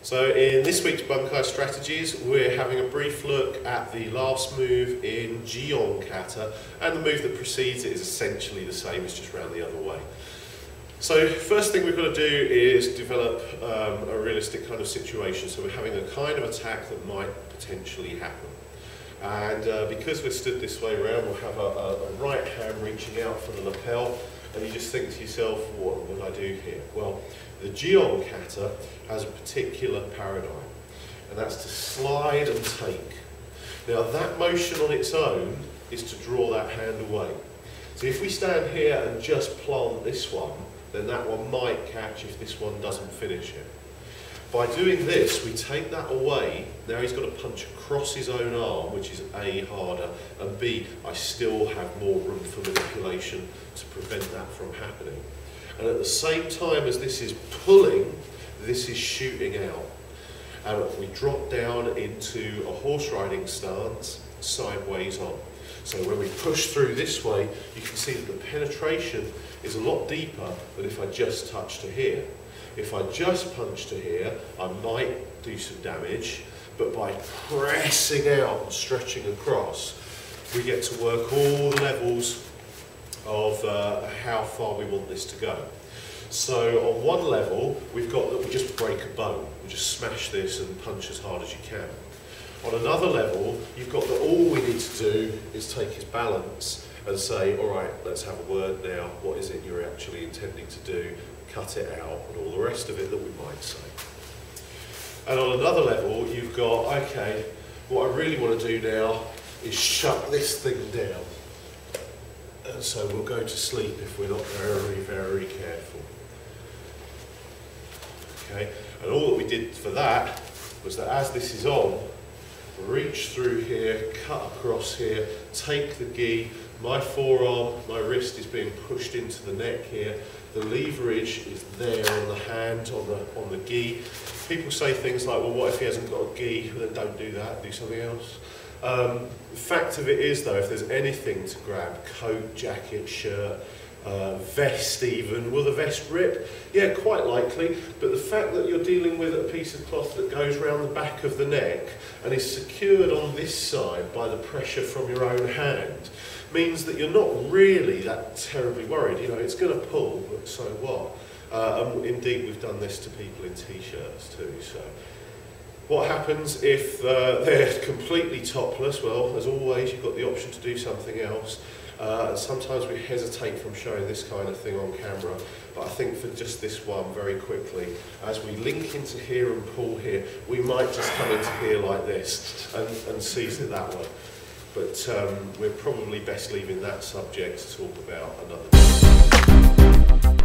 So in this week's Bunkai Strategies, we're having a brief look at the last move in JION kata, and the move that precedes it is essentially the same, it's just round the other way. So first thing we've got to do is develop a realistic kind of situation. So we're having a kind of attack that might potentially happen. And because we're stood this way around, we'll have a right hand reaching out for the lapel, and you just think to yourself, what would I do here? Well, the JION kata has a particular paradigm, and that's to slide and take. Now that motion on its own is to draw that hand away. So if we stand here and just plant this one, then that one might catch if this one doesn't finish it. By doing this, we take that away. Now he's got to punch across his own arm, which is A, harder, and B, I still have more room for manipulation to prevent that from happening. And at the same time as this is pulling, this is shooting out. And we drop down into a horse riding stance, sideways on. So when we push through this way, you can see that the penetration is a lot deeper than if I just touch to here. If I just punch to here, I might do some damage, but by pressing out and stretching across, we get to work all the levels of how far we want this to go. So on one level, we've got that we just break a bone. We just smash this and punch as hard as you can. On another level, you've got that all we need to do is take his balance and say, all right, let's have a word now. What is it you're actually intending to do? Cut it out, and all the rest of it that we might say. And on another level, you've got, okay, what I really want to do now is shut this thing down. And so we'll go to sleep if we're not very, very careful. Okay, and all that we did for that was that as this is on, reach through here, cut across here, take the gi, my forearm, my wrist is being pushed into the neck here, the leverage is there on the hand, on the gi. People say things like, well, what if he hasn't got a gi? Then don't do that, do something else. The fact of it is though, if there's anything to grab, coat, jacket, shirt, vest even, will the vest rip? Yeah, quite likely, but the fact that you're dealing with a piece of cloth that goes around the back of the neck and is secured on this side by the pressure from your own hand means that you're not really that terribly worried. You know, it's going to pull, but so what? And indeed, we've done this to people in t-shirts too. So what happens if they're completely topless? Well, as always, you've got the option to do something else. Sometimes we hesitate from showing this kind of thing on camera, but I think for just this one, very quickly, as we link into here and pull here, we might just come into here like this and seize it that way. But we're probably best leaving that subject to talk about another day.